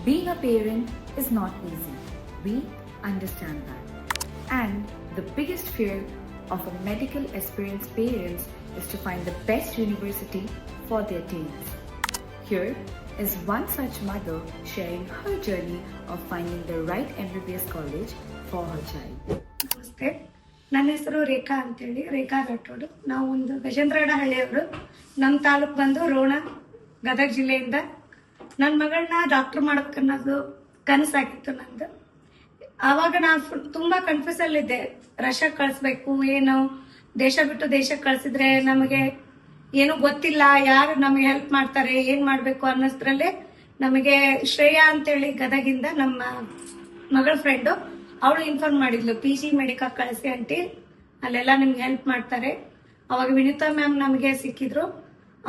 Being a parent is not easy. We understand that. And the biggest fear of a medical aspirant's parents is to find the best university for their teens. Here is one such mother sharing her journey of finding the right MBBS college for her child. ನಮಸ್ತೆ, ನನ್ನ ಹೆಸರು ರೇಖಾ ಅಂತೇಳಿ, ರೇಖಾ ರಾಠೋಡ್. ನಾವು ಒಂದು ಗಜೇಂದ್ರಗಡ ಹಳ್ಳಿಯವರು. ನಮ್ಮ ತಾಲೂಕು ಬಂದು ರೋಣ, ಗದಗ ಜಿಲ್ಲೆಯಿಂದ. ನನ್ನ ಮಗಳನ್ನ ಡಾಕ್ಟರ್ ಮಾಡೋಕ್ಕನ್ನೋದು ಕನಸಾಗಿತ್ತು ನಂದು. ಆವಾಗ ನಾನು ತುಂಬ ಕನ್ಫ್ಯೂಸಲ್ಲಿದ್ದೆ. ರಷ್ಯಾಕ್ಕೆ ಕಳಿಸ್ಬೇಕು, ಏನು ದೇಶ ಬಿಟ್ಟು ದೇಶಕ್ಕೆ ಕಳಿಸಿದ್ರೆ ನಮಗೆ ಏನು ಗೊತ್ತಿಲ್ಲ, ಯಾರು ನಮಗೆ ಹೆಲ್ಪ್ ಮಾಡ್ತಾರೆ, ಏನು ಮಾಡಬೇಕು ಅನ್ನೋದ್ರಲ್ಲೇ ನಮಗೆ ಶ್ರೇಯಾ ಅಂತೇಳಿ ಗದಗಿಂದ ನಮ್ಮ ಮಗಳ ಫ್ರೆಂಡು, ಅವಳು ಇನ್ಫಾರ್ಮ್ ಮಾಡಿದ್ಲು, PG ಮೆಡಿಕಲ್ ಕಳಿಸಿ ಆಂಟಿ, ಅಲ್ಲೆಲ್ಲ ನಿಮ್ಗೆ ಹೆಲ್ಪ್ ಮಾಡ್ತಾರೆ. ಅವಾಗ ವಿನಿತಾ ಮ್ಯಾಮ್ ನಮಗೆ ಸಿಕ್ಕಿದ್ರು.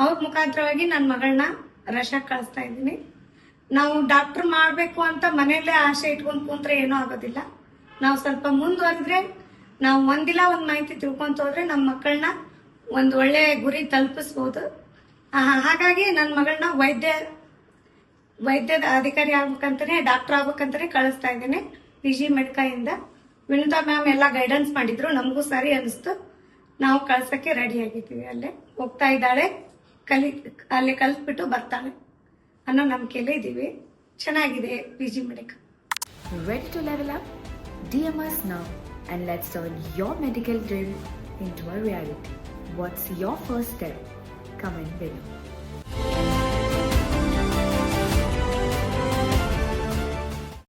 ಅವ್ರ ಮುಖಾಂತರವಾಗಿ ನನ್ನ ಮಗಳನ್ನ ರಷ್ಯಾಕ್ಕೆ ಕಳಿಸ್ತಾ ಇದ್ದೀನಿ. ನಾವು ಡಾಕ್ಟರ್ ಮಾಡಬೇಕು ಅಂತ ಮನೆಯಲ್ಲೇ ಆಸೆ ಇಟ್ಕೊಂಡು ಕೂತ್ರೆ ಏನೂ ಆಗೋದಿಲ್ಲ. ನಾವು ಸ್ವಲ್ಪ ಮುಂದುವರೆದ್ರೆ, ನಾವು ಒಂದಿಲ್ಲ ಒಂದು ಮಾಹಿತಿ ತಿಳ್ಕೊಂತ ಹೋದ್ರೆ ನಮ್ಮ ಮಕ್ಕಳನ್ನ ಒಂದು ಒಳ್ಳೆ ಗುರಿ ತಲುಪಿಸ್ಬೋದು. ಹಾಗಾಗಿ ನನ್ನ ಮಗಳನ್ನ ವೈದ್ಯದ ಅಧಿಕಾರಿ ಆಗ್ಬೇಕಂತಾನೆ, ಡಾಕ್ಟರ್ ಆಗ್ಬೇಕಂತಾನೆ ಕಳಿಸ್ತಾ ಇದ್ದೇನೆ PG ಮೆಡಿಕಲಿಂದ. ವಿನಿತಾ ಮ್ಯಾಮ್ ಎಲ್ಲ ಗೈಡೆನ್ಸ್ ಮಾಡಿದ್ರು, ನಮಗೂ ಸರಿ ಅನಿಸ್ತು. ನಾವು ಕಳ್ಸಕ್ಕೆ ರೆಡಿ ಆಗಿದ್ದೀವಿ. ಅಲ್ಲೇ ಹೋಗ್ತಾ ಇದ್ದಾಳೆ, ಅಲ್ಲೇ ಕಲಿತ್ಬಿಟ್ಟು ಬರ್ತಾಳೆ ಅನ್ನೋ ನಂಬಿಕೆಯಲ್ಲೇ ಇದ್ದೀವಿ. ಚೆನ್ನಾಗಿದೆ PG medical. Ready to level up? DM us now and let's turn your medical dream into a reality. What's your first step? Comment below.